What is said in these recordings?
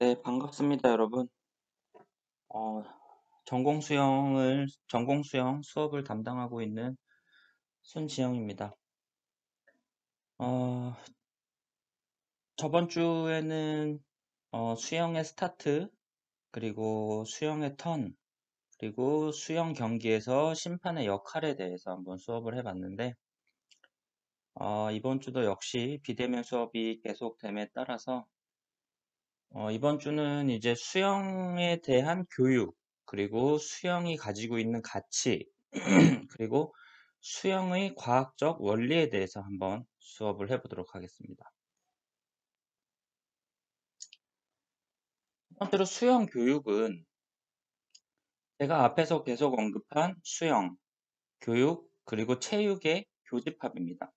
네, 반갑습니다, 여러분. 어, 전공 수영 수업을 담당하고 있는 손지영입니다. 어, 저번 주에는 수영의 스타트, 그리고 수영의 턴, 그리고 수영 경기에서 심판의 역할에 대해서 한번 수업을 해봤는데, 이번 주도 역시 비대면 수업이 계속됨에 따라서 이번 주는 이제 수영에 대한 교육, 그리고 수영이 가지고 있는 가치, 그리고 수영의 과학적 원리에 대해서 한번 수업을 해보도록 하겠습니다. 첫 번째로 수영 교육은 제가 앞에서 계속 언급한 수영, 교육, 그리고 체육의 교집합입니다.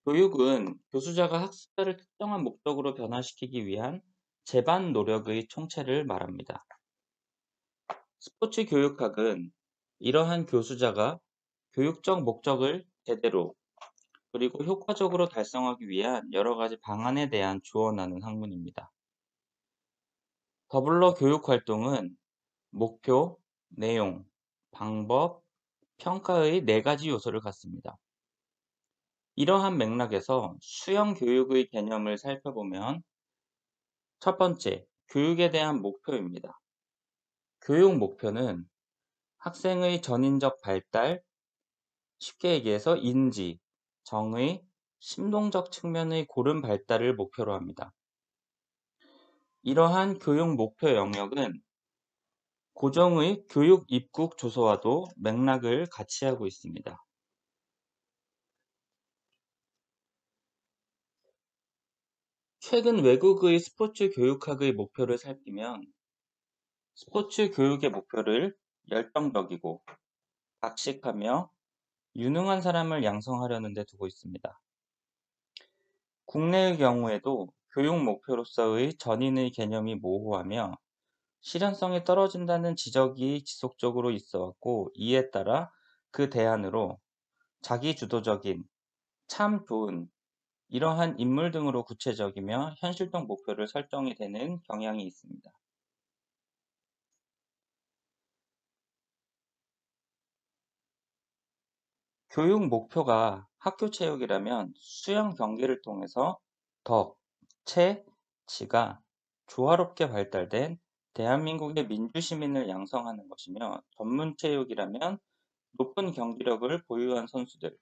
교육은 교수자가 학습자를 특정한 목적으로 변화시키기 위한 제반 노력의 총체를 말합니다. 스포츠 교육학은 이러한 교수자가 교육적 목적을 제대로 그리고 효과적으로 달성하기 위한 여러 가지 방안에 대한 조언하는 학문입니다. 더불어 교육 활동은 목표, 내용, 방법, 평가의 네 가지 요소를 갖습니다. 이러한 맥락에서 수영 교육의 개념을 살펴보면 첫 번째, 교육에 대한 목표입니다. 교육 목표는 학생의 전인적 발달, 쉽게 얘기해서 인지, 정의, 심동적 측면의 고른 발달을 목표로 합니다. 이러한 교육 목표 영역은 고정의 교육 입국 조서와도 맥락을 같이 하고 있습니다. 최근 외국의 스포츠 교육학의 목표를 살피면 스포츠 교육의 목표를 열정적이고 박식하며 유능한 사람을 양성하려는 데 두고 있습니다. 국내의 경우에도 교육 목표로서의 전인의 개념이 모호하며 실현성이 떨어진다는 지적이 지속적으로 있어 왔고, 이에 따라 그 대안으로 자기주도적인, 참 좋은, 이러한 인물 등으로 구체적이며 현실적 목표를 설정이 되는 경향이 있습니다. 교육 목표가 학교 체육이라면 수영 경기를 통해서 덕, 체, 지가 조화롭게 발달된 대한민국의 민주시민을 양성하는 것이며, 전문 체육이라면 높은 경기력을 보유한 선수들,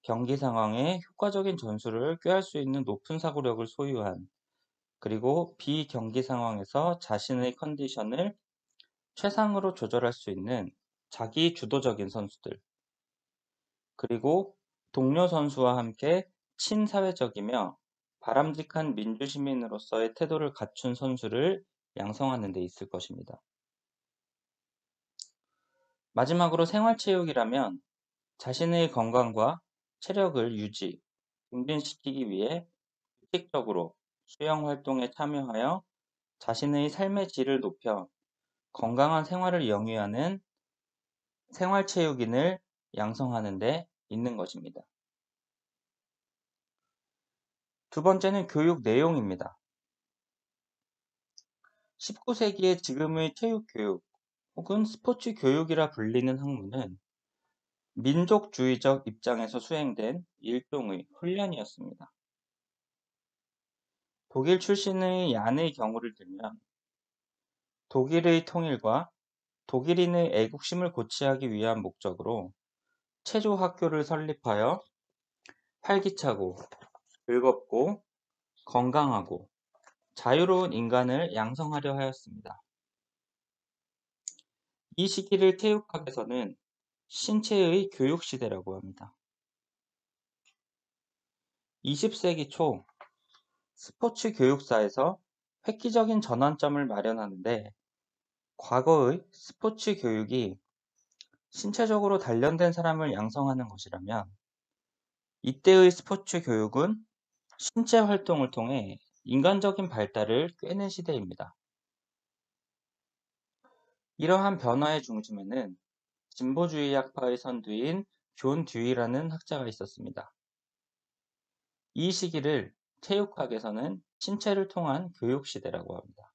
경기 상황에 효과적인 전술을 꾀할 수 있는 높은 사고력을 소유한, 그리고 비경기 상황에서 자신의 컨디션을 최상으로 조절할 수 있는 자기 주도적인 선수들, 그리고 동료 선수와 함께 친사회적이며 바람직한 민주시민으로서의 태도를 갖춘 선수를 양성하는 데 있을 것입니다. 마지막으로 생활체육이라면 자신의 건강과 체력을 유지, 증진시키기 위해 규칙적으로 수영 활동에 참여하여 자신의 삶의 질을 높여 건강한 생활을 영위하는 생활체육인을 양성하는 데 있는 것입니다. 두 번째는 교육 내용입니다. 19세기의 지금의 체육교육 혹은 스포츠 교육이라 불리는 학문은 민족주의적 입장에서 수행된 일종의 훈련이었습니다. 독일 출신의 얀의 경우를 들면 독일의 통일과 독일인의 애국심을 고취하기 위한 목적으로 체조 학교를 설립하여 활기차고 즐겁고 건강하고 자유로운 인간을 양성하려 하였습니다. 이 시기를 체육학에서는 신체의 교육 시대라고 합니다. 20세기 초 스포츠 교육사에서 획기적인 전환점을 마련하는데, 과거의 스포츠 교육이 신체적으로 단련된 사람을 양성하는 것이라면 이때의 스포츠 교육은 신체 활동을 통해 인간적인 발달을 꾀는 시대입니다. 이러한 변화의 중심에는 진보주의 학파의 선두인 존 듀이라는 학자가 있었습니다. 이 시기를 체육학에서는 신체를 통한 교육 시대라고 합니다.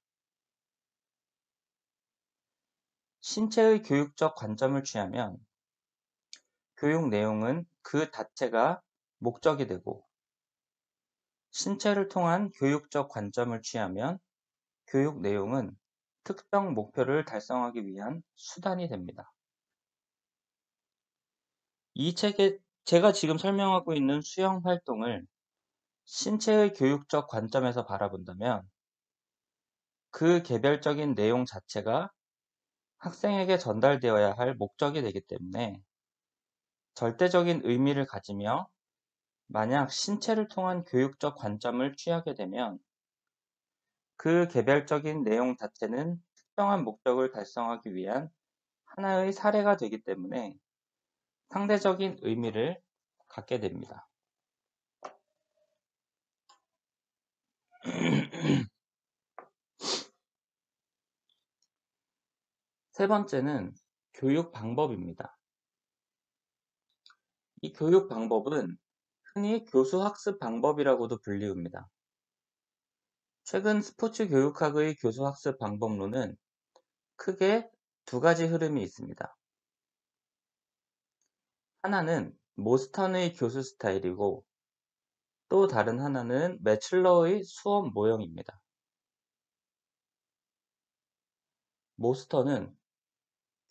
신체의 교육적 관점을 취하면 교육 내용은 그 자체가 목적이 되고, 신체를 통한 교육적 관점을 취하면 교육 내용은 특정 목표를 달성하기 위한 수단이 됩니다. 이 책에 제가 지금 설명하고 있는 수영 활동을 신체의 교육적 관점에서 바라본다면 그 개별적인 내용 자체가 학생에게 전달되어야 할 목적이 되기 때문에 절대적인 의미를 가지며, 만약 신체를 통한 교육적 관점을 취하게 되면 그 개별적인 내용 자체는 특정한 목적을 달성하기 위한 하나의 사례가 되기 때문에 상대적인 의미를 갖게 됩니다. 세 번째는 교육 방법입니다. 이 교육 방법은 흔히 교수 학습 방법이라고도 불리웁니다. 최근 스포츠 교육학의 교수 학습 방법론은 크게 두 가지 흐름이 있습니다. 하나는 모스턴의 교수 스타일이고, 또 다른 하나는 매슬러의 수업 모형입니다. 모스턴은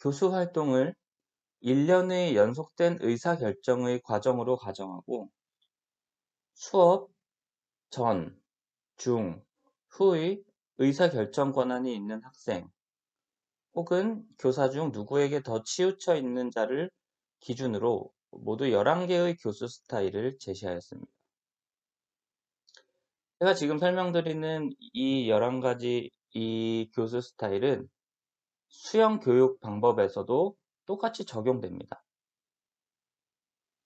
교수 활동을 1년의 연속된 의사결정의 과정으로 가정하고, 수업 전, 중, 후의 의사결정 권한이 있는 학생, 혹은 교사 중 누구에게 더 치우쳐 있는 자를 기준으로 모두 11개의 교수 스타일을 제시하였습니다. 제가 지금 설명드리는 이 11가지 이 교수 스타일은 수영 교육 방법에서도 똑같이 적용됩니다.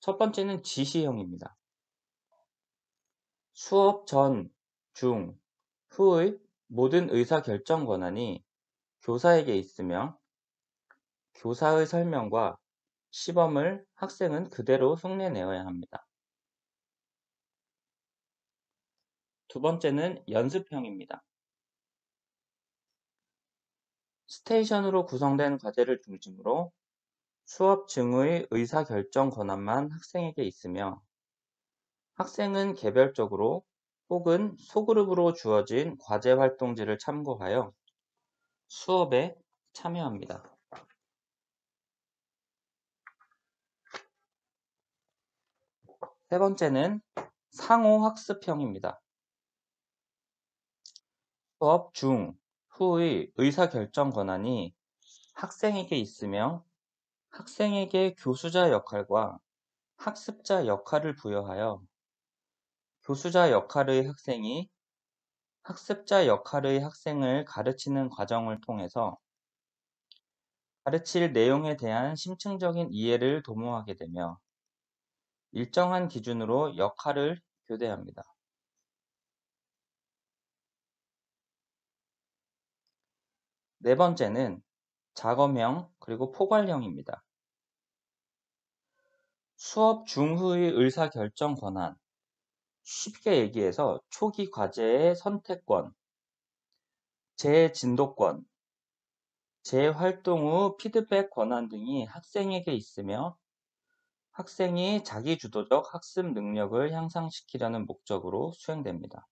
첫 번째는 지시형입니다. 수업 전, 중, 후의 모든 의사결정 권한이 교사에게 있으며, 교사의 설명과 시범을 학생은 그대로 흉내내어야 합니다. 두 번째는 연습형입니다. 스테이션으로 구성된 과제를 중심으로 수업 증의 의사결정 권한만 학생에게 있으며, 학생은 개별적으로 혹은 소그룹으로 주어진 과제 활동지를 참고하여 수업에 참여합니다. 세 번째는 상호학습형입니다. 수업 중, 후의 의사결정 권한이 학생에게 있으며, 학생에게 교수자 역할과 학습자 역할을 부여하여 교수자 역할의 학생이 학습자 역할의 학생을 가르치는 과정을 통해서 가르칠 내용에 대한 심층적인 이해를 도모하게 되며, 일정한 기준으로 역할을 교대합니다. 네 번째는 작업형 그리고 포괄형입니다. 수업 중후의 의사결정 권한, 쉽게 얘기해서 초기 과제의 선택권, 재진도권, 재활동 후 피드백 권한 등이 학생에게 있으며, 학생이 자기주도적 학습 능력을 향상시키려는 목적으로 수행됩니다.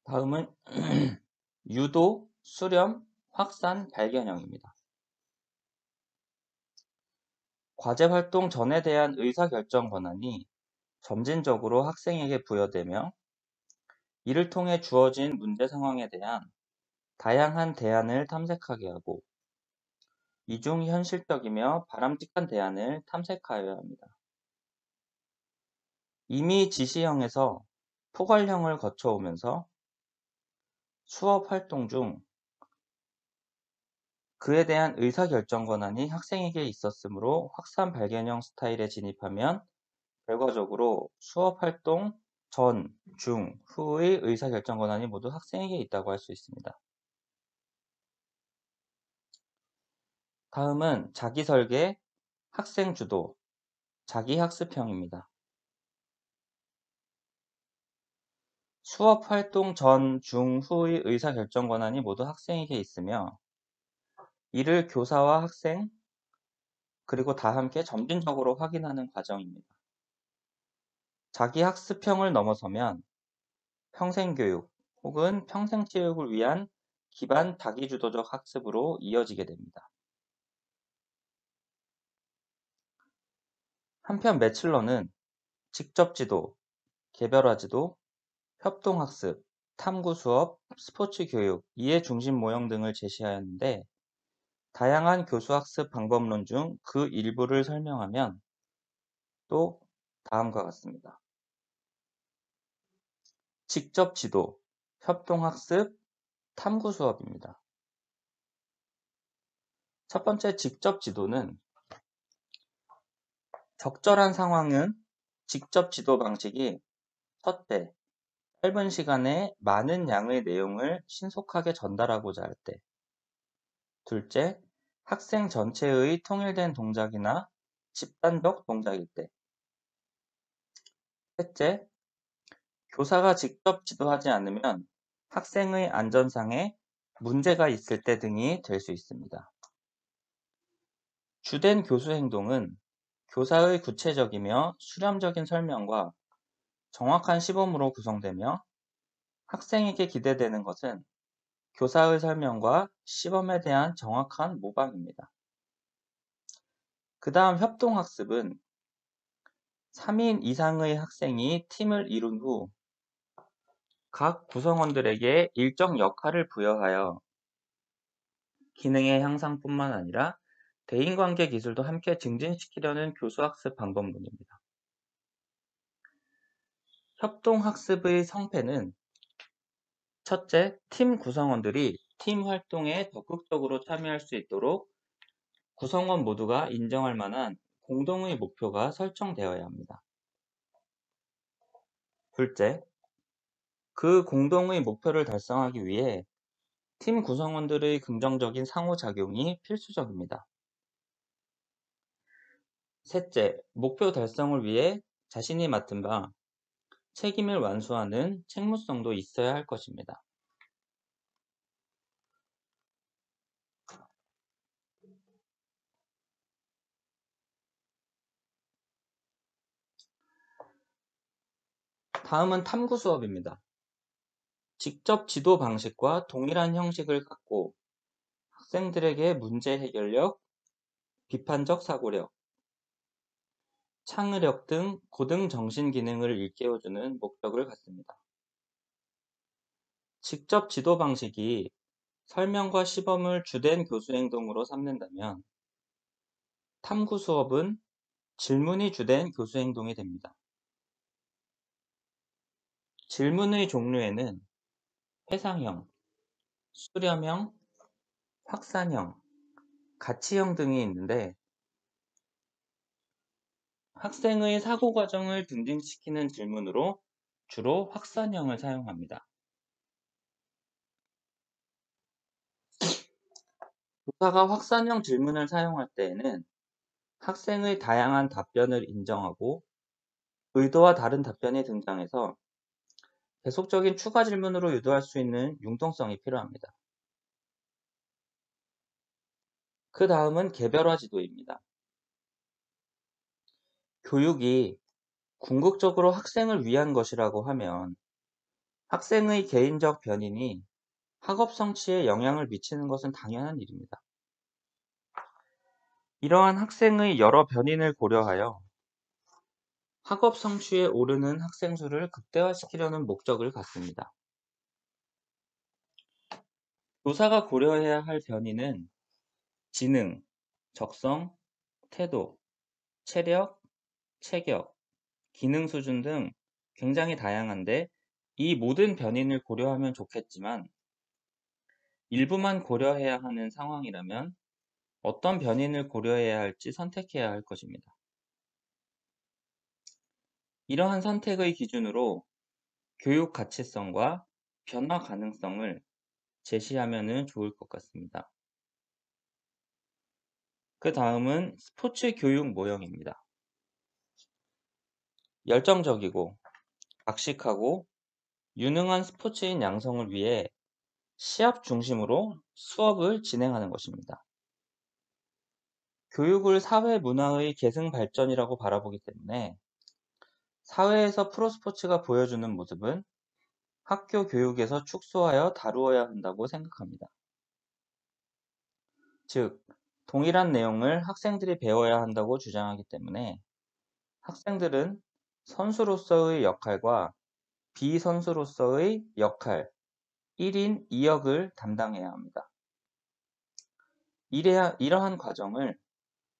다음은 유도, 수렴, 확산, 발견형입니다. 과제 활동 전에 대한 의사결정 권한이 점진적으로 학생에게 부여되며, 이를 통해 주어진 문제 상황에 대한 다양한 대안을 탐색하게 하고, 이중 현실적이며 바람직한 대안을 탐색하여야 합니다. 이미 지시형에서 포괄형을 거쳐오면서 수업 활동 중 그에 대한 의사결정 권한이 학생에게 있었으므로 확산 발견형 스타일에 진입하면 결과적으로 수업 활동 전, 중, 후의 의사결정 권한이 모두 학생에게 있다고 할 수 있습니다. 다음은 자기설계, 학생주도, 자기학습형입니다. 수업 활동 전, 중, 후의 의사결정 권한이 모두 학생에게 있으며 이를 교사와 학생 그리고 다 함께 점진적으로 확인하는 과정입니다. 자기 학습형을 넘어서면 평생교육 혹은 평생체육을 위한 기반 자기주도적 학습으로 이어지게 됩니다. 한편 매칠러는 직접지도, 개별화지도, 협동학습, 탐구수업, 스포츠교육, 이해중심 모형 등을 제시하였는데 다양한 교수학습 방법론 중 그 일부를 설명하면 또 다음과 같습니다. 직접지도, 협동학습, 탐구수업입니다. 첫 번째 직접지도는 적절한 상황은 직접지도 방식이 첫째, 짧은 시간에 많은 양의 내용을 신속하게 전달하고자 할 때, 둘째, 학생 전체의 통일된 동작이나 집단적 동작일 때, 셋째, 교사가 직접 지도하지 않으면 학생의 안전상에 문제가 있을 때 등이 될 수 있습니다. 주된 교수 행동은 교사의 구체적이며 수렴적인 설명과 정확한 시범으로 구성되며 학생에게 기대되는 것은 교사의 설명과 시범에 대한 정확한 모방입니다. 그 다음 협동학습은 3인 이상의 학생이 팀을 이룬 후 각 구성원들에게 일정 역할을 부여하여 기능의 향상뿐만 아니라 대인관계 기술도 함께 증진시키려는 교수학습 방법론입니다. 협동학습의 성패는 첫째, 팀 구성원들이 팀 활동에 적극적으로 참여할 수 있도록 구성원 모두가 인정할 만한 공동의 목표가 설정되어야 합니다. 둘째, 그 공동의 목표를 달성하기 위해 팀 구성원들의 긍정적인 상호작용이 필수적입니다. 셋째, 목표 달성을 위해 자신이 맡은 바 책임을 완수하는 책무성도 있어야 할 것입니다. 다음은 탐구 수업입니다. 직접 지도 방식과 동일한 형식을 갖고 학생들에게 문제 해결력, 비판적 사고력, 창의력 등 고등 정신 기능을 일깨워주는 목적을 갖습니다. 직접 지도 방식이 설명과 시범을 주된 교수 행동으로 삼는다면 탐구 수업은 질문이 주된 교수 행동이 됩니다. 질문의 종류에는 회상형, 수렴형, 확산형, 가치형 등이 있는데 학생의 사고 과정을 증진시키는 질문으로 주로 확산형을 사용합니다. 교사가 확산형 질문을 사용할 때에는 학생의 다양한 답변을 인정하고 의도와 다른 답변이 등장해서 계속적인 추가 질문으로 유도할 수 있는 융통성이 필요합니다. 그 다음은 개별화 지도입니다. 교육이 궁극적으로 학생을 위한 것이라고 하면 학생의 개인적 변인이 학업 성취에 영향을 미치는 것은 당연한 일입니다. 이러한 학생의 여러 변인을 고려하여 학업 성취에 오르는 학생 수를 극대화시키려는 목적을 갖습니다. 교사가 고려해야 할 변인은 지능, 적성, 태도, 체력, 체격, 기능 수준 등 굉장히 다양한데 이 모든 변인을 고려하면 좋겠지만 일부만 고려해야 하는 상황이라면 어떤 변인을 고려해야 할지 선택해야 할 것입니다. 이러한 선택의 기준으로 교육 가치성과 변화 가능성을 제시하면 좋을 것 같습니다. 그 다음은 스포츠 교육 모형입니다. 열정적이고 박식하고 유능한 스포츠인 양성을 위해 시합 중심으로 수업을 진행하는 것입니다. 교육을 사회 문화의 계승 발전이라고 바라보기 때문에 사회에서 프로스포츠가 보여주는 모습은 학교 교육에서 축소하여 다루어야 한다고 생각합니다. 즉, 동일한 내용을 학생들이 배워야 한다고 주장하기 때문에 학생들은 선수로서의 역할과 비선수로서의 역할 1인 2역을 담당해야 합니다. 이러한 과정을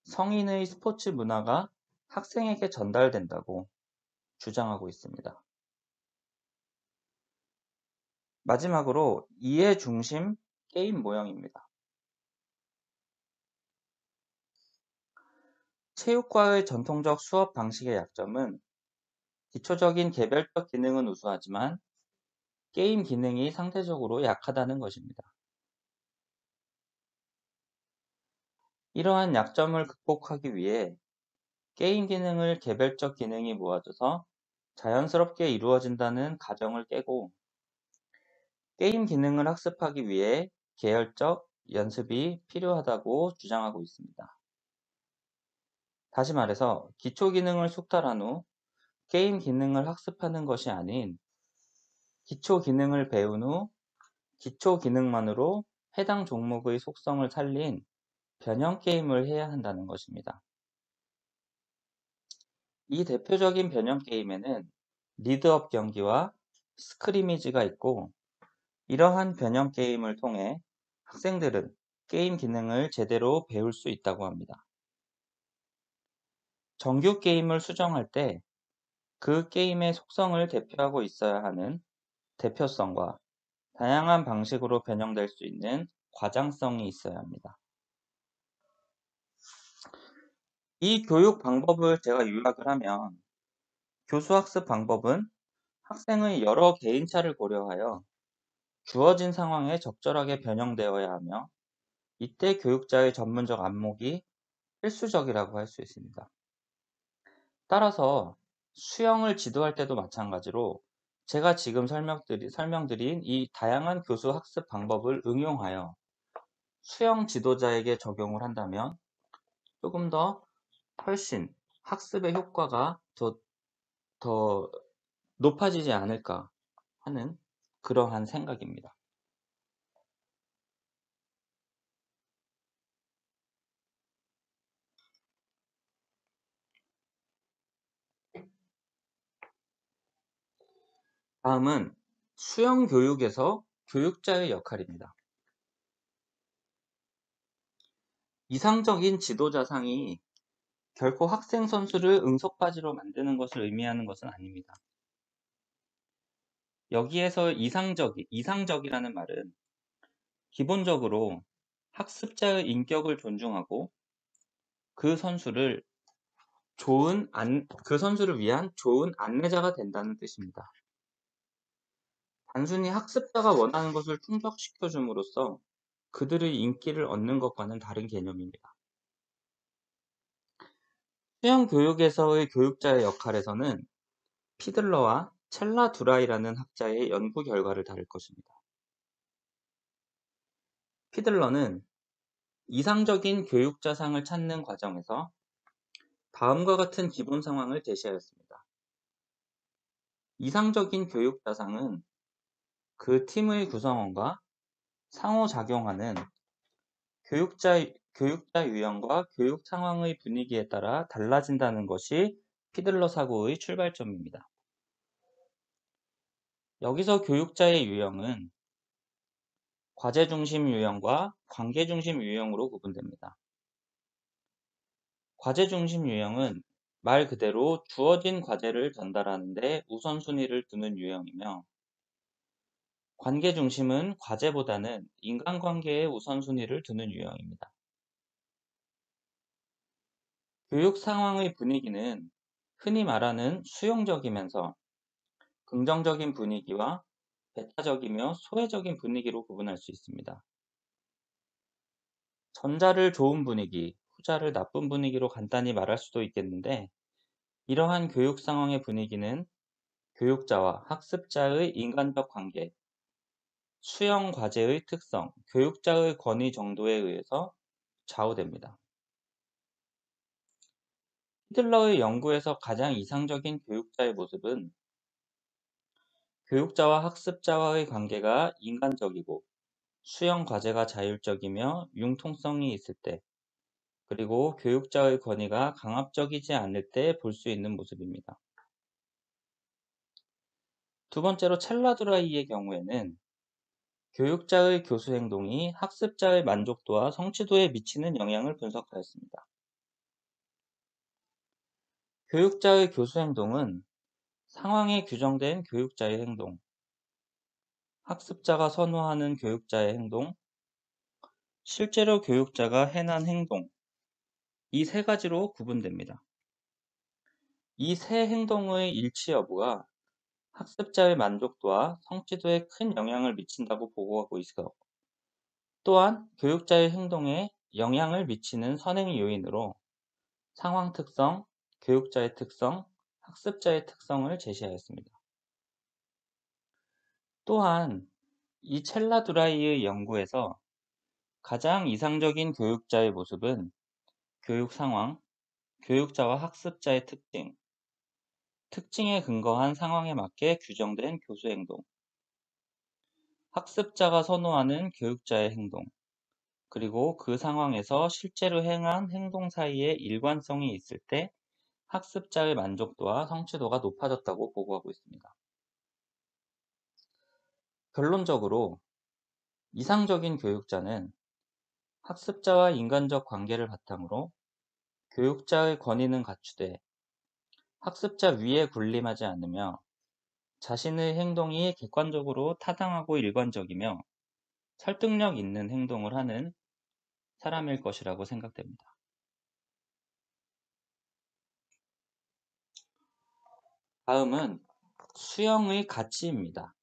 성인의 스포츠 문화가 학생에게 전달된다고 주장하고 있습니다. 마지막으로 이해 중심 게임 모형입니다. 체육과의 전통적 수업 방식의 약점은 기초적인 개별적 기능은 우수하지만 게임 기능이 상대적으로 약하다는 것입니다. 이러한 약점을 극복하기 위해 게임 기능을 개별적 기능이 모아져서 자연스럽게 이루어진다는 가정을 깨고 게임 기능을 학습하기 위해 계열적 연습이 필요하다고 주장하고 있습니다. 다시 말해서 기초 기능을 숙달한 후 게임 기능을 학습하는 것이 아닌 기초 기능을 배운 후 기초 기능만으로 해당 종목의 속성을 살린 변형 게임을 해야 한다는 것입니다. 이 대표적인 변형 게임에는 리드업 경기와 스크리미지가 있고 이러한 변형 게임을 통해 학생들은 게임 기능을 제대로 배울 수 있다고 합니다. 정규 게임을 수정할 때 그 게임의 속성을 대표하고 있어야 하는 대표성과 다양한 방식으로 변형될 수 있는 과장성이 있어야 합니다. 이 교육 방법을 제가 요약을 하면 교수학습 방법은 학생의 여러 개인차를 고려하여 주어진 상황에 적절하게 변형되어야 하며 이때 교육자의 전문적 안목이 필수적이라고 할 수 있습니다. 따라서 수영을 지도할 때도 마찬가지로 제가 지금 설명드린 이 다양한 교수 학습 방법을 응용하여 수영 지도자에게 적용을 한다면 조금 더 훨씬 학습의 효과가 더 높아지지 않을까 하는 그러한 생각입니다. 다음은 수영 교육에서 교육자의 역할입니다. 이상적인 지도자상이 결코 학생 선수를 응석바지로 만드는 것을 의미하는 것은 아닙니다. 여기에서 이상적이라는 말은 기본적으로 학습자의 인격을 존중하고 그 선수를 그 선수를 위한 좋은 안내자가 된다는 뜻입니다. 단순히 학습자가 원하는 것을 충족시켜 줌으로써 그들의 인기를 얻는 것과는 다른 개념입니다. 수영 교육에서의 교육자의 역할에서는 피들러와 첼라 두라이라는 학자의 연구 결과를 다룰 것입니다. 피들러는 이상적인 교육자상을 찾는 과정에서 다음과 같은 기본 상황을 제시하였습니다. 이상적인 교육자상은 그 팀의 구성원과 상호작용하는 교육자 유형과 교육 상황의 분위기에 따라 달라진다는 것이 피들러 사고의 출발점입니다. 여기서 교육자의 유형은 과제 중심 유형과 관계 중심 유형으로 구분됩니다. 과제 중심 유형은 말 그대로 주어진 과제를 전달하는 데 우선순위를 두는 유형이며 관계 중심은 과제보다는 인간관계에 우선순위를 두는 유형입니다. 교육 상황의 분위기는 흔히 말하는 수용적이면서 긍정적인 분위기와 배타적이며 소외적인 분위기로 구분할 수 있습니다. 전자를 좋은 분위기, 후자를 나쁜 분위기로 간단히 말할 수도 있겠는데 이러한 교육 상황의 분위기는 교육자와 학습자의 인간적 관계, 수영 과제의 특성, 교육자의 권위 정도에 의해서 좌우됩니다. 히틀러의 연구에서 가장 이상적인 교육자의 모습은 교육자와 학습자와의 관계가 인간적이고 수영 과제가 자율적이며 융통성이 있을 때, 그리고 교육자의 권위가 강압적이지 않을 때 볼 수 있는 모습입니다. 두 번째로 첼라두라이의 경우에는 교육자의 교수 행동이 학습자의 만족도와 성취도에 미치는 영향을 분석하였습니다. 교육자의 교수 행동은 상황에 규정된 교육자의 행동, 학습자가 선호하는 교육자의 행동, 실제로 교육자가 해난 행동, 이 세 가지로 구분됩니다. 이 세 행동의 일치 여부가 학습자의 만족도와 성취도에 큰 영향을 미친다고 보고하고 있어, 또한 교육자의 행동에 영향을 미치는 선행 요인으로 상황 특성, 교육자의 특성, 학습자의 특성을 제시하였습니다. 또한 이 첼라두라이의 연구에서 가장 이상적인 교육자의 모습은 교육 상황, 교육자와 학습자의 특징, 특징에 근거한 상황에 맞게 규정된 교수 행동, 학습자가 선호하는 교육자의 행동, 그리고 그 상황에서 실제로 행한 행동 사이에 일관성이 있을 때 학습자의 만족도와 성취도가 높아졌다고 보고하고 있습니다. 결론적으로 이상적인 교육자는 학습자와 인간적 관계를 바탕으로 교육자의 권위는 갖추되 학습자 위에 군림하지 않으며 자신의 행동이 객관적으로 타당하고 일관적이며 설득력 있는 행동을 하는 사람일 것이라고 생각됩니다. 다음은 수영의 가치입니다.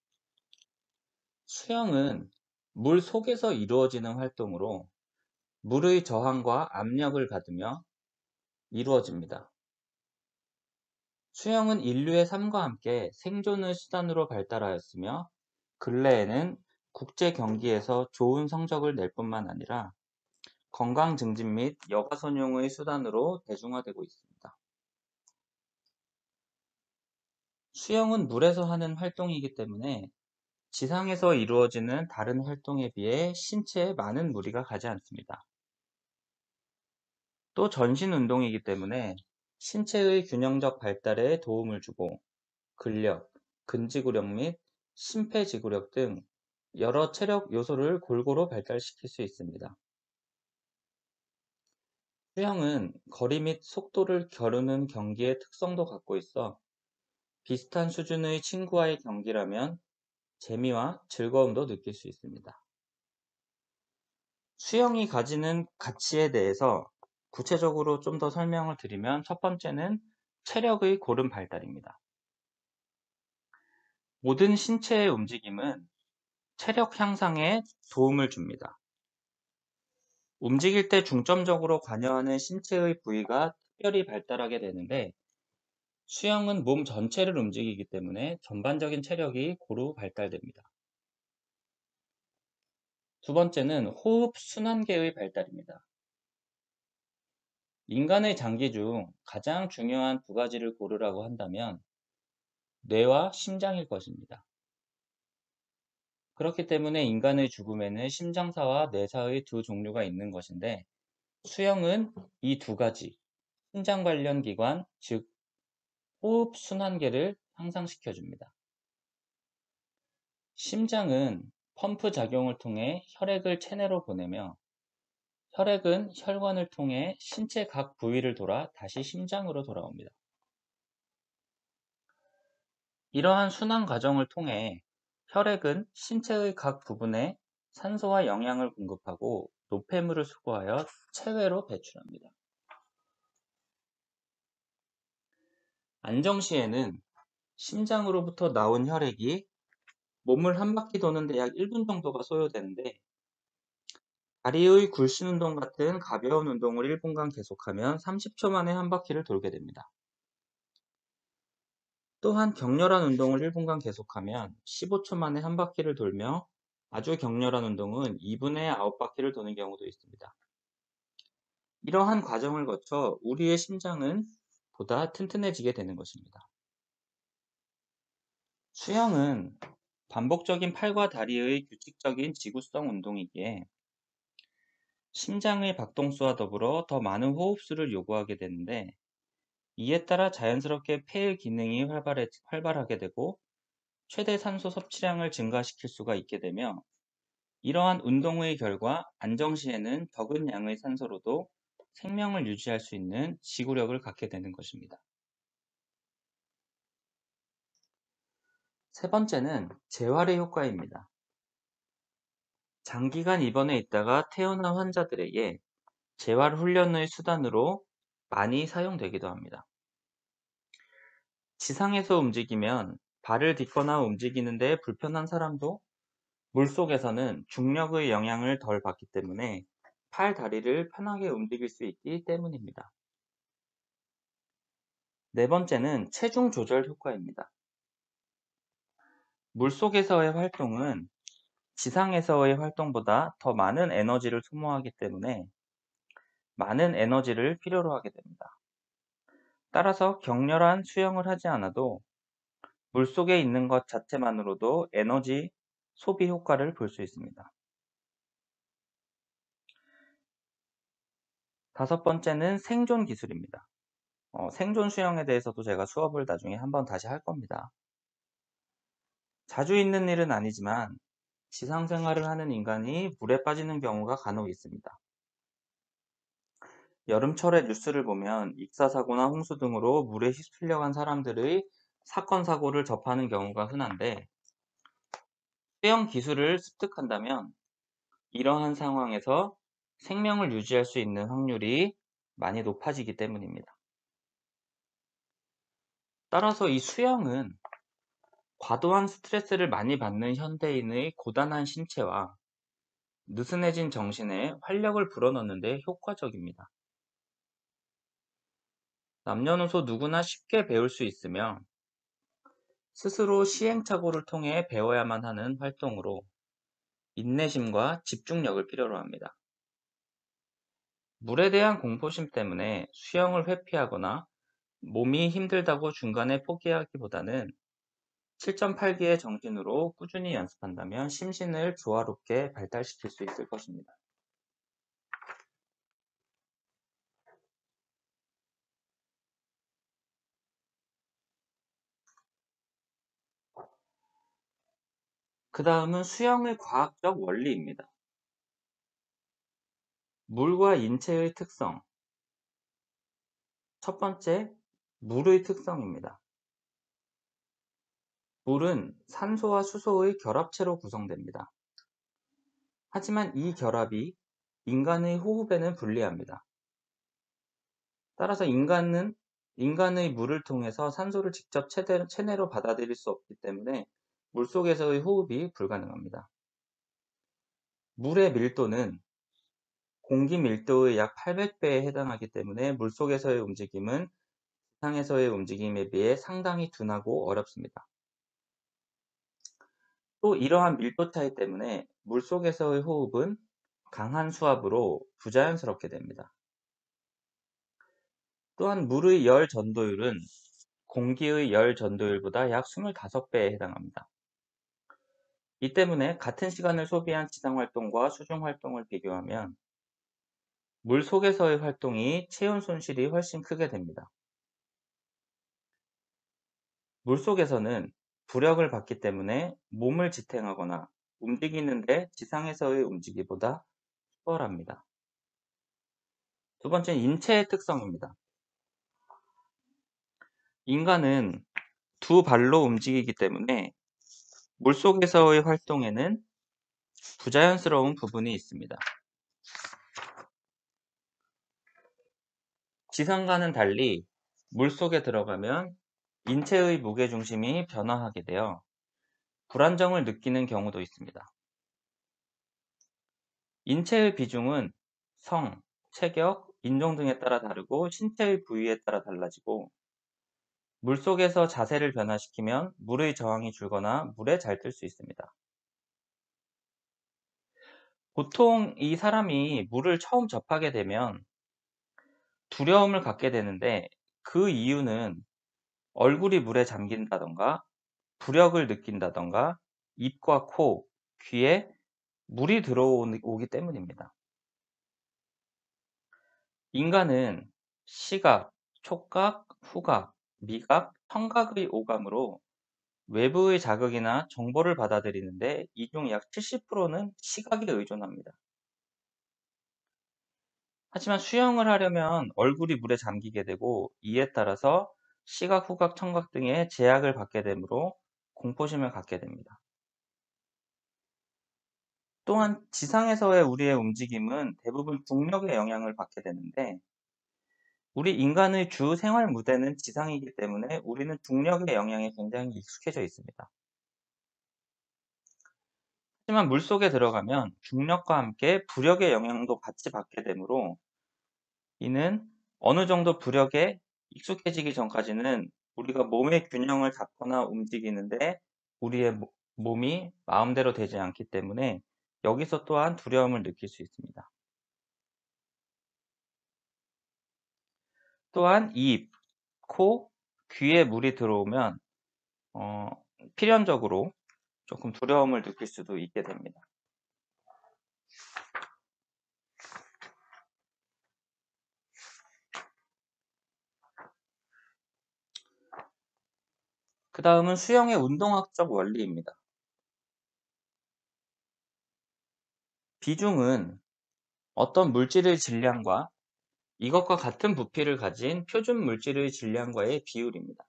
수영은 물 속에서 이루어지는 활동으로 물의 저항과 압력을 받으며 이루어집니다. 수영은 인류의 삶과 함께 생존의 수단으로 발달하였으며 근래에는 국제 경기에서 좋은 성적을 낼 뿐만 아니라 건강 증진 및 여가 선용의 수단으로 대중화되고 있습니다. 수영은 물에서 하는 활동이기 때문에 지상에서 이루어지는 다른 활동에 비해 신체에 많은 무리가 가지 않습니다. 또 전신 운동이기 때문에 신체의 균형적 발달에 도움을 주고 근력, 근지구력 및 심폐지구력 등 여러 체력 요소를 골고루 발달시킬 수 있습니다. 수영은 거리 및 속도를 겨루는 경기의 특성도 갖고 있어 비슷한 수준의 친구와의 경기라면 재미와 즐거움도 느낄 수 있습니다. 수영이 가지는 가치에 대해서 구체적으로 좀 더 설명을 드리면 첫 번째는 체력의 고른 발달입니다. 모든 신체의 움직임은 체력 향상에 도움을 줍니다. 움직일 때 중점적으로 관여하는 신체의 부위가 특별히 발달하게 되는데 수영은 몸 전체를 움직이기 때문에 전반적인 체력이 고루 발달됩니다. 두 번째는 호흡 순환계의 발달입니다. 인간의 장기 중 가장 중요한 두 가지를 고르라고 한다면 뇌와 심장일 것입니다. 그렇기 때문에 인간의 죽음에는 심장사와 뇌사의 두 종류가 있는 것인데 수영은 이 두 가지, 심장 관련 기관, 즉 호흡 순환계를 향상시켜 줍니다. 심장은 펌프 작용을 통해 혈액을 체내로 보내며 혈액은 혈관을 통해 신체 각 부위를 돌아 다시 심장으로 돌아옵니다. 이러한 순환 과정을 통해 혈액은 신체의 각 부분에 산소와 영양을 공급하고 노폐물을 수거하여 체외로 배출합니다. 안정 시에는 심장으로부터 나온 혈액이 몸을 한 바퀴 도는데 약 1분 정도가 소요되는데 다리의 굴신 운동 같은 가벼운 운동을 1분간 계속하면 30초 만에 한 바퀴를 돌게 됩니다. 또한 격렬한 운동을 1분간 계속하면 15초 만에 한 바퀴를 돌며 아주 격렬한 운동은 2분에 9바퀴를 도는 경우도 있습니다. 이러한 과정을 거쳐 우리의 심장은 보다 튼튼해지게 되는 것입니다. 수영은 반복적인 팔과 다리의 규칙적인 지구성 운동이기에 심장의 박동수와 더불어 더 많은 호흡수를 요구하게 되는데, 이에 따라 자연스럽게 폐의 기능이 활발하게 되고 최대 산소 섭취량을 증가시킬 수가 있게 되며, 이러한 운동의 결과 안정 시에는 적은 양의 산소로도 생명을 유지할 수 있는 지구력을 갖게 되는 것입니다. 세 번째는 재활의 효과입니다. 장기간 입원해 있다가 퇴원한 환자들에게 재활 훈련의 수단으로 많이 사용되기도 합니다. 지상에서 움직이면 발을 딛거나 움직이는데 불편한 사람도 물속에서는 중력의 영향을 덜 받기 때문에 팔, 다리를 편하게 움직일 수 있기 때문입니다. 네 번째는 체중 조절 효과입니다. 물속에서의 활동은 지상에서의 활동보다 더 많은 에너지를 소모하기 때문에 많은 에너지를 필요로 하게 됩니다. 따라서 격렬한 수영을 하지 않아도 물속에 있는 것 자체만으로도 에너지 소비 효과를 볼 수 있습니다. 다섯 번째는 생존 기술입니다. 생존 수영에 대해서도 제가 수업을 나중에 한번 다시 할 겁니다. 자주 있는 일은 아니지만 지상 생활을 하는 인간이 물에 빠지는 경우가 간혹 있습니다. 여름철에 뉴스를 보면 익사사고나 홍수 등으로 물에 휩쓸려 간 사람들의 사건, 사고를 접하는 경우가 흔한데, 수영 기술을 습득한다면 이러한 상황에서 생명을 유지할 수 있는 확률이 많이 높아지기 때문입니다. 따라서 이 수영은 과도한 스트레스를 많이 받는 현대인의 고단한 신체와 느슨해진 정신에 활력을 불어넣는 데 효과적입니다. 남녀노소 누구나 쉽게 배울 수 있으며 스스로 시행착오를 통해 배워야만 하는 활동으로 인내심과 집중력을 필요로 합니다. 물에 대한 공포심 때문에 수영을 회피하거나 몸이 힘들다고 중간에 포기하기보다는 7.8기의 정신으로 꾸준히 연습한다면 심신을 조화롭게 발달시킬 수 있을 것입니다. 그 다음은 수영의 과학적 원리입니다. 물과 인체의 특성. 첫 번째, 물의 특성입니다. 물은 산소와 수소의 결합체로 구성됩니다. 하지만 이 결합이 인간의 호흡에는 불리합니다. 따라서 인간의 물을 통해서 산소를 직접 체내로 받아들일 수 없기 때문에 물속에서의 호흡이 불가능합니다. 물의 밀도는 공기 밀도의 약 800배에 해당하기 때문에 물속에서의 움직임은 지상에서의 움직임에 비해 상당히 둔하고 어렵습니다. 또 이러한 밀도 차이 때문에 물속에서의 호흡은 강한 수압으로 부자연스럽게 됩니다. 또한 물의 열 전도율은 공기의 열 전도율보다 약 25배에 해당합니다. 이 때문에 같은 시간을 소비한 지상 활동과 수중 활동을 비교하면 물속에서의 활동이 체온 손실이 훨씬 크게 됩니다. 물속에서는 부력을 받기 때문에 몸을 지탱하거나 움직이는데 지상에서의 움직이보다 수월합니다. 두 번째는 인체의 특성입니다. 인간은 두 발로 움직이기 때문에 물속에서의 활동에는 부자연스러운 부분이 있습니다. 지상과는 달리 물속에 들어가면 인체의 무게중심이 변화하게 되어 불안정을 느끼는 경우도 있습니다. 인체의 비중은 성, 체격, 인종 등에 따라 다르고 신체의 부위에 따라 달라지고 물속에서 자세를 변화시키면 물의 저항이 줄거나 물에 잘 뜰 수 있습니다. 보통 이 사람이 물을 처음 접하게 되면 두려움을 갖게 되는데 그 이유는 얼굴이 물에 잠긴다던가 부력을 느낀다던가 입과 코, 귀에 물이 들어오기 때문입니다. 인간은 시각, 촉각, 후각, 미각, 청각의 오감으로 외부의 자극이나 정보를 받아들이는데 이 중 약 70%는 시각에 의존합니다. 하지만 수영을 하려면 얼굴이 물에 잠기게 되고 이에 따라서 시각, 후각, 청각 등의 제약을 받게 되므로 공포심을 갖게 됩니다. 또한 지상에서의 우리의 움직임은 대부분 중력의 영향을 받게 되는데 우리 인간의 주 생활 무대는 지상이기 때문에 우리는 중력의 영향에 굉장히 익숙해져 있습니다. 하지만 물속에 들어가면 중력과 함께 부력의 영향도 같이 받게 되므로 이는 어느 정도 부력에 익숙해지기 전까지는 우리가 몸의 균형을 잡거나 움직이는데 우리의 몸이 마음대로 되지 않기 때문에 여기서 또한 두려움을 느낄 수 있습니다. 또한 입, 코, 귀에 물이 들어오면 어, 필연적으로 조금 두려움을 느낄 수도 있게 됩니다. 그 다음은 수영의 운동학적 원리입니다. 비중은 어떤 물질의 질량과 이것과 같은 부피를 가진 표준 물질의 질량과의 비율입니다.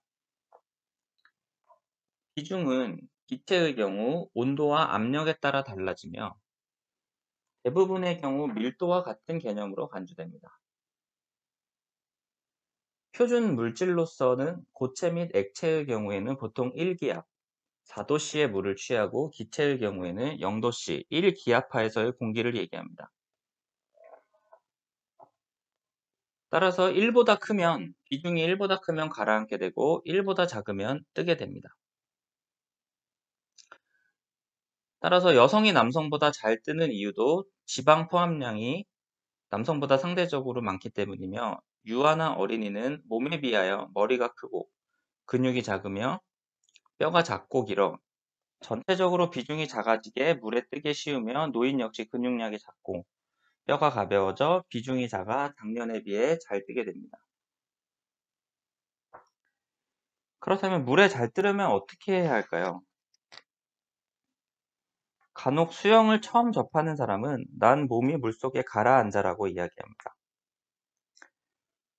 비중은 기체의 경우 온도와 압력에 따라 달라지며 대부분의 경우 밀도와 같은 개념으로 간주됩니다. 표준 물질로서는 고체 및 액체의 경우에는 보통 1기압, 4도씨의 물을 취하고 기체의 경우에는 0도씨, 1기압하에서의 공기를 얘기합니다. 따라서 1보다 크면 비중이 1보다 크면 가라앉게 되고 1보다 작으면 뜨게 됩니다. 따라서 여성이 남성보다 잘 뜨는 이유도 지방 포함량이 남성보다 상대적으로 많기 때문이며 유아나 어린이는 몸에 비하여 머리가 크고 근육이 작으며 뼈가 작고 길어 전체적으로 비중이 작아지게 물에 뜨기 쉬우며 노인 역시 근육량이 작고 뼈가 가벼워져 비중이 작아 작년에 비해 잘 뜨게 됩니다. 그렇다면 물에 잘 뜨려면 어떻게 해야 할까요? 간혹 수영을 처음 접하는 사람은 난 몸이 물속에 가라앉아라고 이야기합니다.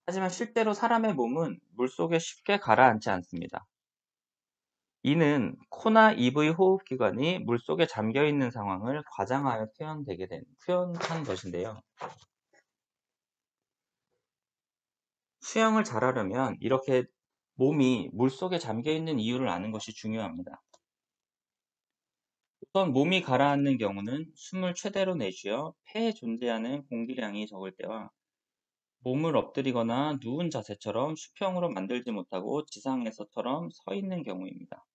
하지만 실제로 사람의 몸은 물속에 쉽게 가라앉지 않습니다. 이는 코나 입의 호흡기관이 물속에 잠겨 있는 상황을 과장하여 표현한 것인데요. 수영을 잘하려면 이렇게 몸이 물속에 잠겨 있는 이유를 아는 것이 중요합니다. 우선 몸이 가라앉는 경우는 숨을 최대로 내쉬어 폐에 존재하는 공기량이 적을 때와 몸을 엎드리거나 누운 자세처럼 수평으로 만들지 못하고 지상에서처럼 서 있는 경우입니다.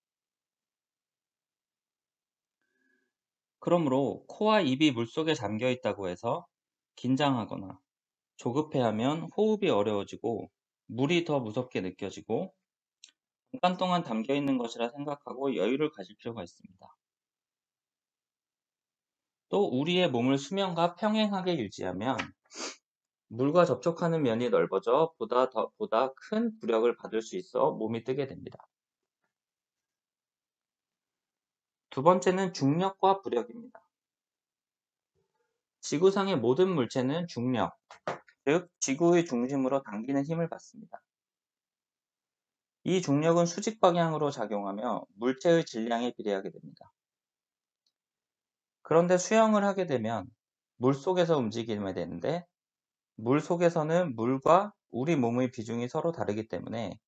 그러므로 코와 입이 물속에 잠겨 있다고 해서 긴장하거나 조급해하면 호흡이 어려워지고 물이 더 무섭게 느껴지고 잠깐 동안 담겨 있는 것이라 생각하고 여유를 가질 필요가 있습니다. 또 우리의 몸을 수면과 평행하게 유지하면 물과 접촉하는 면이 넓어져 보다 큰 부력을 받을 수 있어 몸이 뜨게 됩니다. 두 번째는 중력과 부력입니다. 지구상의 모든 물체는 중력, 즉 지구의 중심으로 당기는 힘을 받습니다. 이 중력은 수직 방향으로 작용하며 물체의 질량에 비례하게 됩니다. 그런데 수영을 하게 되면 물속에서 움직이게 되는데 물속에서는 물과 우리 몸의 비중이 서로 다르기 때문에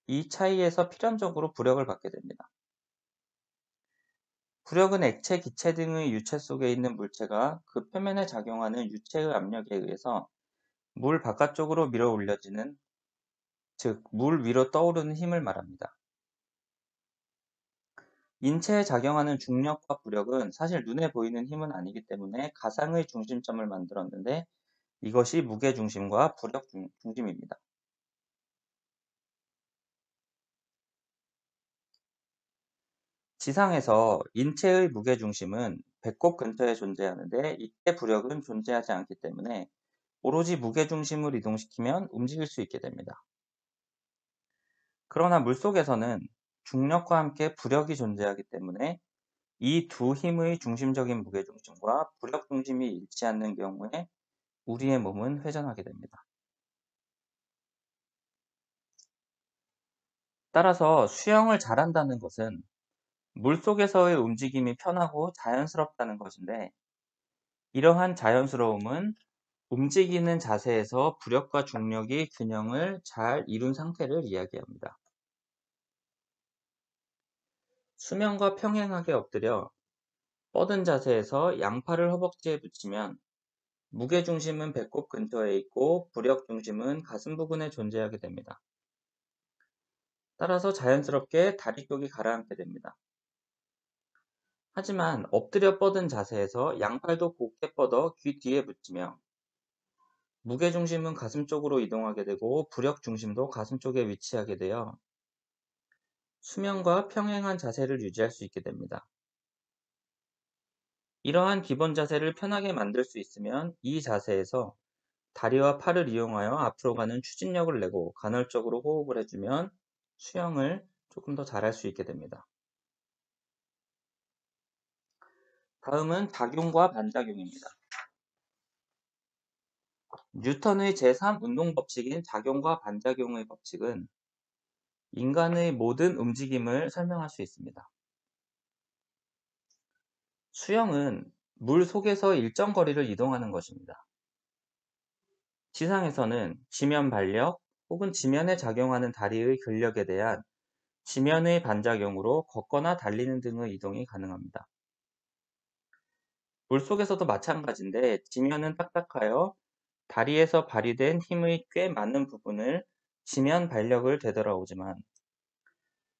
이 차이에서 필연적으로 부력을 받게 됩니다. 부력은 액체, 기체 등의 유체 속에 있는 물체가 그 표면에 작용하는 유체의 압력에 의해서 물 바깥쪽으로 밀어 올려지는 즉 물 위로 떠오르는 힘을 말합니다. 인체에 작용하는 중력과 부력은 사실 눈에 보이는 힘은 아니기 때문에 가상의 중심점을 만들었는데 이것이 무게중심과 부력 중심입니다. 지상에서 인체의 무게중심은 배꼽 근처에 존재하는데 이때 부력은 존재하지 않기 때문에 오로지 무게중심을 이동시키면 움직일 수 있게 됩니다. 그러나 물속에서는 중력과 함께 부력이 존재하기 때문에 이 두 힘의 중심적인 무게중심과 부력 중심이 잃지 않는 경우에 우리의 몸은 회전하게 됩니다. 따라서 수영을 잘한다는 것은 물속에서의 움직임이 편하고 자연스럽다는 것인데 이러한 자연스러움은 움직이는 자세에서 부력과 중력이 균형을 잘 이룬 상태를 이야기합니다. 수면과 평행하게 엎드려 뻗은 자세에서 양팔을 허벅지에 붙이면 무게중심은 배꼽 근처에 있고 부력 중심은 가슴 부근에 존재하게 됩니다. 따라서 자연스럽게 다리 쪽이 가라앉게 됩니다. 하지만 엎드려 뻗은 자세에서 양팔도 곧게 뻗어 귀 뒤에 붙이며 무게중심은 가슴 쪽으로 이동하게 되고 부력 중심도 가슴 쪽에 위치하게 되어 수면과 평행한 자세를 유지할 수 있게 됩니다. 이러한 기본 자세를 편하게 만들 수 있으면 이 자세에서 다리와 팔을 이용하여 앞으로 가는 추진력을 내고 간헐적으로 호흡을 해주면 수영을 조금 더 잘할 수 있게 됩니다. 다음은 작용과 반작용입니다. 뉴턴의 제3 운동 법칙인 작용과 반작용의 법칙은 인간의 모든 움직임을 설명할 수 있습니다. 수영은 물 속에서 일정 거리를 이동하는 것입니다. 지상에서는 지면 반력 혹은 지면에 작용하는 다리의 근력에 대한 지면의 반작용으로 걷거나 달리는 등의 이동이 가능합니다. 물속에서도 마찬가지인데 지면은 딱딱하여 다리에서 발휘된 힘의 꽤 많은 부분을 지면 반력을 되돌아오지만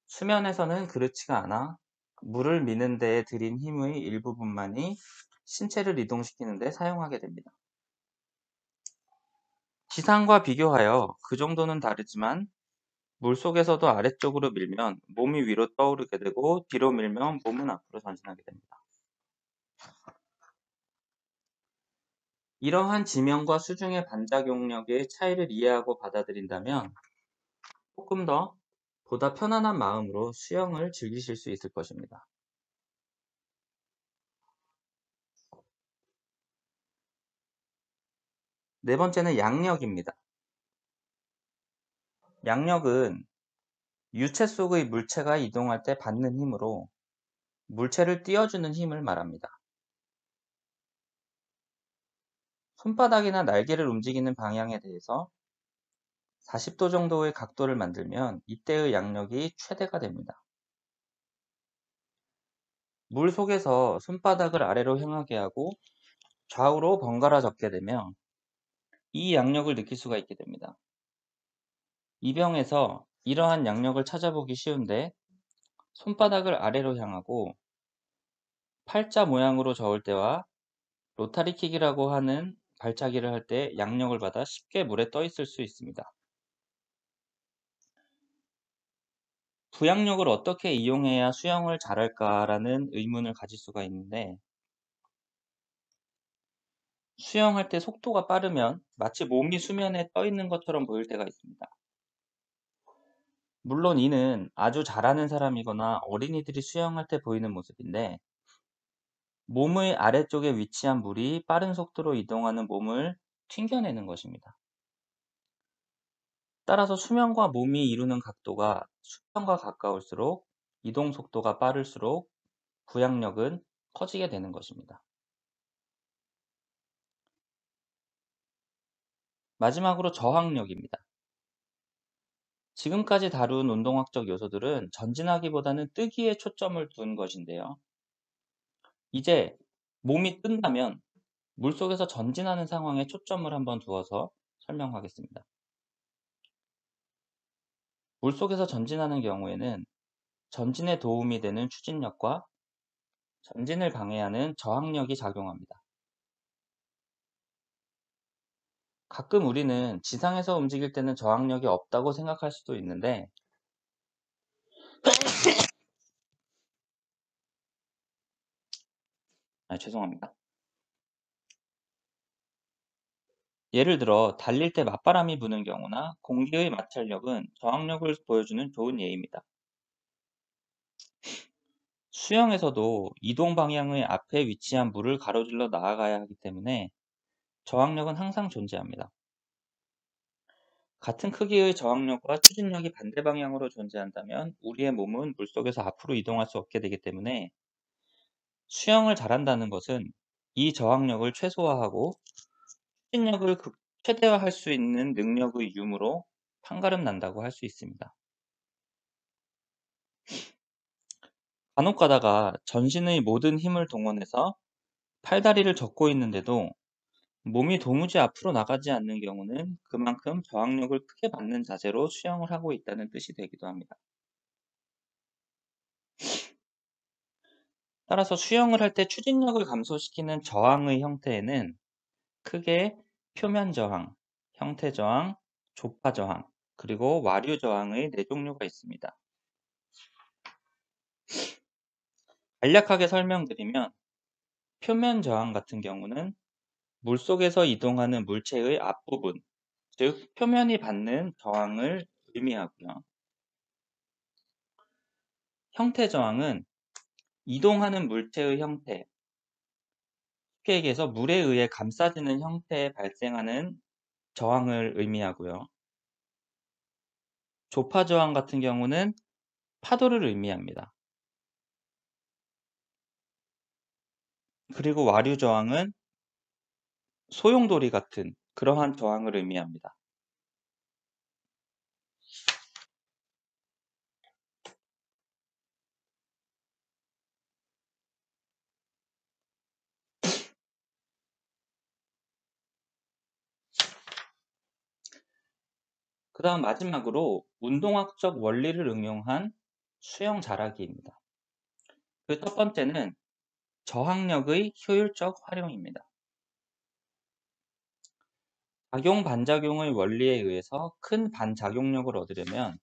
수면에서는 그렇지가 않아 물을 미는 데에 들인 힘의 일부분만이 신체를 이동시키는 데 사용하게 됩니다. 지상과 비교하여 그 정도는 다르지만 물속에서도 아래쪽으로 밀면 몸이 위로 떠오르게 되고 뒤로 밀면 몸은 앞으로 전진하게 됩니다. 이러한 지면과 수중의 반작용력의 차이를 이해하고 받아들인다면 조금 더 보다 편안한 마음으로 수영을 즐기실 수 있을 것입니다. 네 번째는 양력입니다. 양력은 유체 속의 물체가 이동할 때 받는 힘으로 물체를 띄워주는 힘을 말합니다. 손바닥이나 날개를 움직이는 방향에 대해서 40도 정도의 각도를 만들면 이때의 양력이 최대가 됩니다. 물 속에서 손바닥을 아래로 향하게 하고 좌우로 번갈아 젓게 되면 이 양력을 느낄 수가 있게 됩니다. 이병에서 이러한 양력을 찾아보기 쉬운데 손바닥을 아래로 향하고 팔자 모양으로 저을 때와 로타리킥이라고 하는 발차기를 할 때 양력을 받아 쉽게 물에 떠 있을 수 있습니다. 부양력을 어떻게 이용해야 수영을 잘할까라는 의문을 가질 수가 있는데 수영할 때 속도가 빠르면 마치 몸이 수면에 떠 있는 것처럼 보일 때가 있습니다. 물론 이는 아주 잘하는 사람이거나 어린이들이 수영할 때 보이는 모습인데 몸의 아래쪽에 위치한 물이 빠른 속도로 이동하는 몸을 튕겨내는 것입니다. 따라서 수면과 몸이 이루는 각도가 수면과 가까울수록 이동 속도가 빠를수록 부양력은 커지게 되는 것입니다. 마지막으로 저항력입니다. 지금까지 다룬 운동학적 요소들은 전진하기보다는 뜨기에 초점을 둔 것인데요. 이제 몸이 뜬다면 물속에서 전진하는 상황에 초점을 한번 두어서 설명하겠습니다. 물속에서 전진하는 경우에는 전진에 도움이 되는 추진력과 전진을 방해하는 저항력이 작용합니다. 가끔 우리는 지상에서 움직일 때는 저항력이 없다고 생각할 수도 있는데, 죄송합니다. 예를 들어 달릴 때 맞바람이 부는 경우나 공기의 마찰력은 저항력을 보여주는 좋은 예입니다. 수영에서도 이동 방향의 앞에 위치한 물을 가로질러 나아가야 하기 때문에 저항력은 항상 존재합니다. 같은 크기의 저항력과 추진력이 반대 방향으로 존재한다면 우리의 몸은 물속에서 앞으로 이동할 수 없게 되기 때문에 수영을 잘한다는 것은 이 저항력을 최소화하고 추진력을 최대화할 수 있는 능력의 유무로 판가름 난다고 할 수 있습니다. 간혹 가다가 전신의 모든 힘을 동원해서 팔다리를 젓고 있는데도 몸이 도무지 앞으로 나가지 않는 경우는 그만큼 저항력을 크게 받는 자세로 수영을 하고 있다는 뜻이 되기도 합니다. 따라서 수영을 할 때 추진력을 감소시키는 저항의 형태에는 크게 표면 저항, 형태 저항, 조파 저항, 그리고 와류 저항의 네 종류가 있습니다. 간략하게 설명드리면 표면 저항 같은 경우는 물속에서 이동하는 물체의 앞부분, 즉 표면이 받는 저항을 의미하고요. 형태 저항은 이동하는 물체의 형태, 쉽게 얘기해서 물에 의해 감싸지는 형태에 발생하는 저항을 의미하고요. 조파 저항 같은 경우는 파도를 의미합니다. 그리고 와류 저항은 소용돌이 같은 그러한 저항을 의미합니다. 그 다음 마지막으로 운동학적 원리를 응용한 수영 잘하기입니다. 그 첫 번째는 저항력의 효율적 활용입니다. 작용 반작용의 원리에 의해서 큰 반작용력을 얻으려면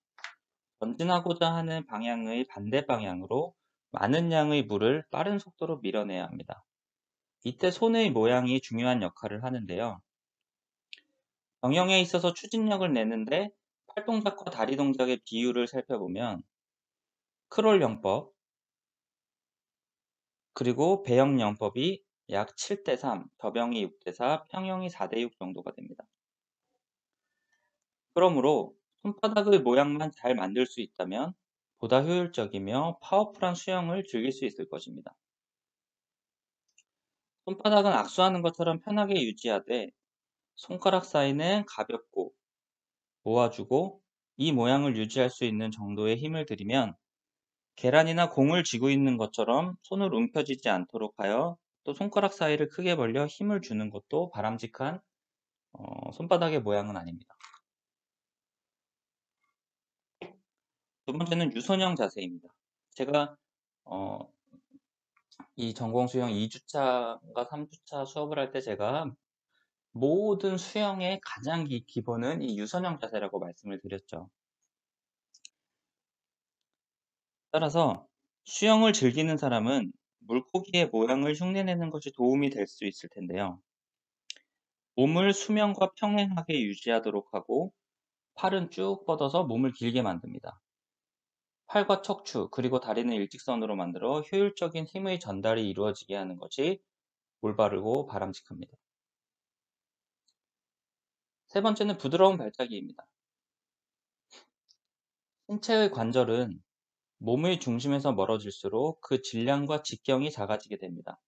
전진하고자 하는 방향의 반대 방향으로 많은 양의 물을 빠른 속도로 밀어내야 합니다. 이때 손의 모양이 중요한 역할을 하는데요. 경영에 있어서 추진력을 내는데 팔동작과 다리 동작의 비율을 살펴보면 크롤 영법 그리고 배영 영법이 약 7대3, 더병이 6대4, 평형이 4대6 정도가 됩니다. 그러므로 손바닥의 모양만 잘 만들 수 있다면 보다 효율적이며 파워풀한 수영을 즐길 수 있을 것입니다. 손바닥은 악수하는 것처럼 편하게 유지하되 손가락 사이는 가볍고 모아주고 이 모양을 유지할 수 있는 정도의 힘을 들이면 계란이나 공을 쥐고 있는 것처럼 손을 움켜쥐지 않도록 하여 또 손가락 사이를 크게 벌려 힘을 주는 것도 바람직한 손바닥의 모양은 아닙니다. 두 번째는 유선형 자세입니다. 제가 어, 이 전공 수영 2주차인가 3주차 수업을 할 때 제가 모든 수영의 가장 기본은 이 유선형 자세라고 말씀을 드렸죠. 따라서 수영을 즐기는 사람은 물고기의 모양을 흉내내는 것이 도움이 될 수 있을 텐데요. 몸을 수면과 평행하게 유지하도록 하고 팔은 쭉 뻗어서 몸을 길게 만듭니다. 팔과 척추 그리고 다리는 일직선으로 만들어 효율적인 힘의 전달이 이루어지게 하는 것이 올바르고 바람직합니다. 세 번째는 부드러운 발차기입니다. 신체의 관절은 몸의 중심에서 멀어질수록 그 질량과 직경이 작아지게 됩니다.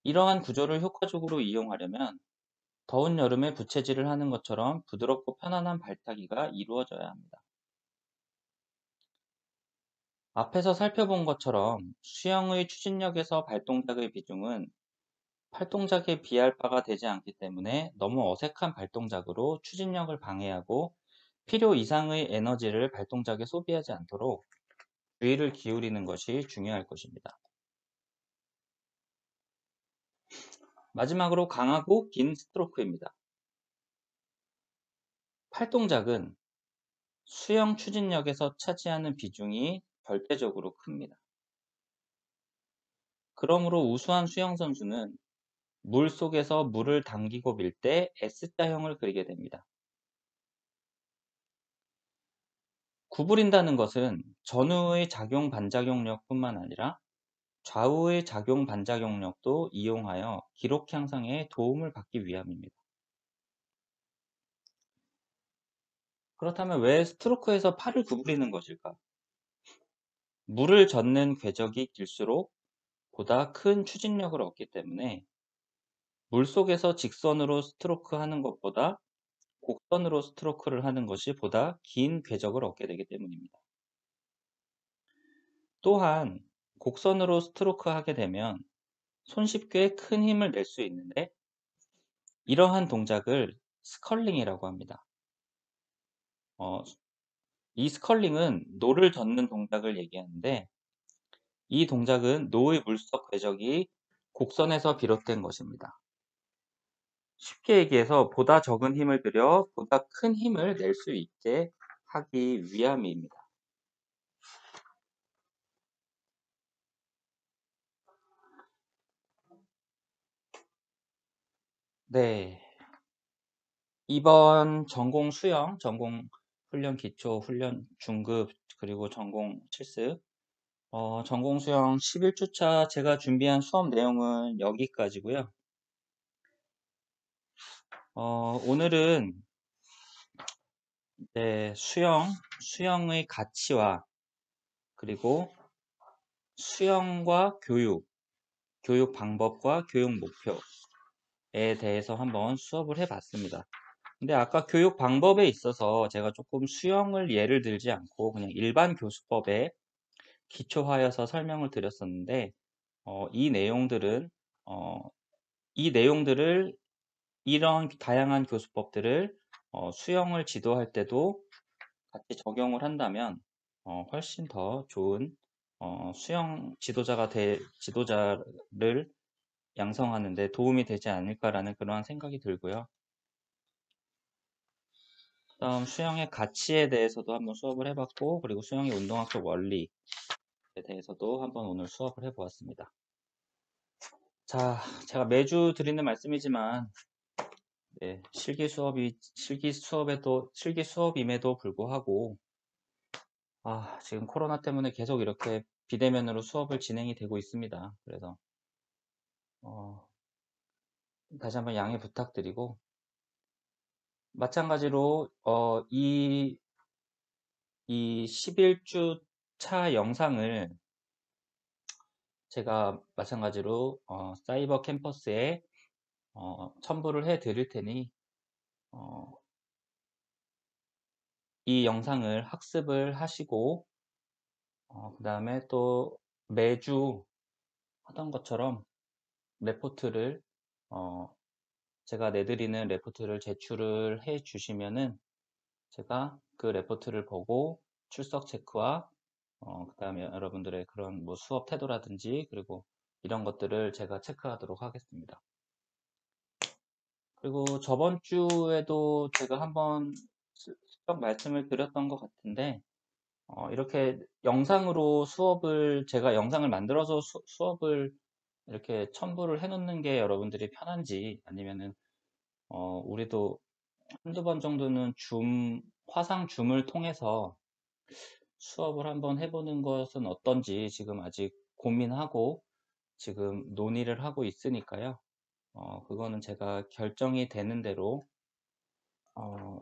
이러한 구조를 효과적으로 이용하려면 더운 여름에 부채질을 하는 것처럼 부드럽고 편안한 발차기가 이루어져야 합니다. 앞에서 살펴본 것처럼 수영의 추진력에서 발동작의 비중은 팔동작에 비할 바가 되지 않기 때문에 너무 어색한 발동작으로 추진력을 방해하고 필요 이상의 에너지를 발동작에 소비하지 않도록 주의를 기울이는 것이 중요할 것입니다. 마지막으로 강하고 긴 스트로크입니다. 팔동작은 수영 추진력에서 차지하는 비중이 절대적으로 큽니다. 그러므로 우수한 수영 선수는 물 속에서 물을 당기고 밀 때 S자형을 그리게 됩니다. 구부린다는 것은 전후의 작용 반작용력뿐만 아니라 좌우의 작용 반작용력도 이용하여 기록 향상에 도움을 받기 위함입니다. 그렇다면 왜 스트로크에서 팔을 구부리는 것일까? 물을 젓는 궤적이 길수록 보다 큰 추진력을 얻기 때문에 물속에서 직선으로 스트로크 하는 것보다 곡선으로 스트로크를 하는 것이 보다 긴 궤적을 얻게 되기 때문입니다. 또한 곡선으로 스트로크 하게 되면 손쉽게 큰 힘을 낼 수 있는데 이러한 동작을 스컬링이라고 합니다. 어, 이 스컬링은 노를 젓는 동작을 얘기하는데 이 동작은 노의 물속 궤적이 곡선에서 비롯된 것입니다. 쉽게 얘기해서 보다 적은 힘을 들여 보다 큰 힘을 낼 수 있게 하기 위함입니다. 네. 이번 전공 수영, 전공 훈련 기초, 훈련 중급, 그리고 전공 실습, 전공 수영 11주차 제가 준비한 수업 내용은 여기까지고요. 오늘은 네, 수영의 가치와 그리고 수영과 교육 방법과 교육 목표에 대해서 한번 수업을 해봤습니다. 근데 아까 교육 방법에 있어서 제가 조금 수영을 예를 들지 않고 그냥 일반 교수법에 기초하여서 설명을 드렸었는데, 어, 이 내용들은, 어, 이 내용들을, 이런 다양한 교수법들을 수영을 지도할 때도 같이 적용을 한다면 훨씬 더 좋은 수영 지도자를 양성하는 데 도움이 되지 않을까라는 그러한 생각이 들고요. 다음 수영의 가치에 대해서도 한번 수업을 해봤고, 그리고 수영의 운동학적 원리에 대해서도 한번 오늘 수업을 해보았습니다. 자, 제가 매주 드리는 말씀이지만 네, 실기 수업임에도 불구하고 지금 코로나 때문에 계속 이렇게 비대면으로 수업을 진행이 되고 있습니다. 그래서 어, 다시 한번 양해 부탁드리고, 마찬가지로 이 11주 차 영상을 제가 마찬가지로 사이버 캠퍼스에 첨부를 해 드릴 테니 어, 이 영상을 학습을 하시고 그 다음에 또 매주 하던 것처럼 레포트를 어, 제가 내드리는 레포트를 제출을 해 주시면은 제가 그 레포트를 보고 출석 체크와 그 다음에 여러분들의 그런 뭐 수업 태도라든지 그리고 이런 것들을 제가 체크하도록 하겠습니다. 그리고 저번 주에도 제가 한번 슬쩍 말씀을 드렸던 것 같은데 이렇게 영상으로 제가 영상을 만들어서 수업을 이렇게 첨부를 해 놓는 게 여러분들이 편한지, 아니면은 우리도 한두 번 정도는 화상 줌을 통해서 수업을 한번 해보는 것은 어떤지 지금 아직 고민하고 지금 논의를 하고 있으니까요. 그거는 제가 결정이 되는 대로 어,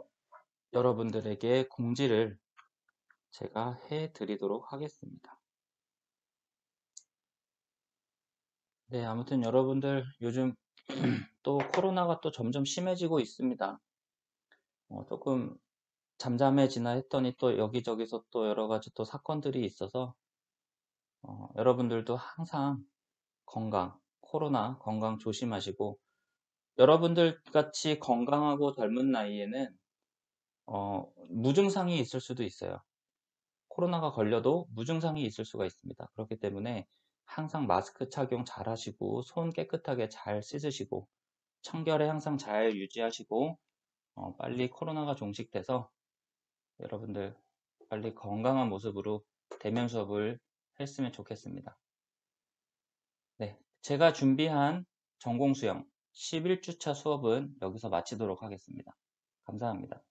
여러분들에게 공지를 제가 해 드리도록 하겠습니다. 네, 아무튼 여러분들 요즘 또 코로나가 또 점점 심해지고 있습니다. 조금 잠잠해지나 했더니 또 여기저기서 또 여러 가지 또 사건들이 있어서 여러분들도 항상 코로나 건강 조심하시고, 여러분들 같이 건강하고 젊은 나이에는 무증상이 있을 수도 있어요. 코로나가 걸려도 무증상이 있을 수가 있습니다. 그렇기 때문에 항상 마스크 착용 잘 하시고 손 깨끗하게 잘 씻으시고 청결에 항상 잘 유지하시고 빨리 코로나가 종식돼서 여러분들 빨리 건강한 모습으로 대면 수업을 했으면 좋겠습니다. 네, 제가 준비한 전공 수영 11주차 수업은 여기서 마치도록 하겠습니다. 감사합니다.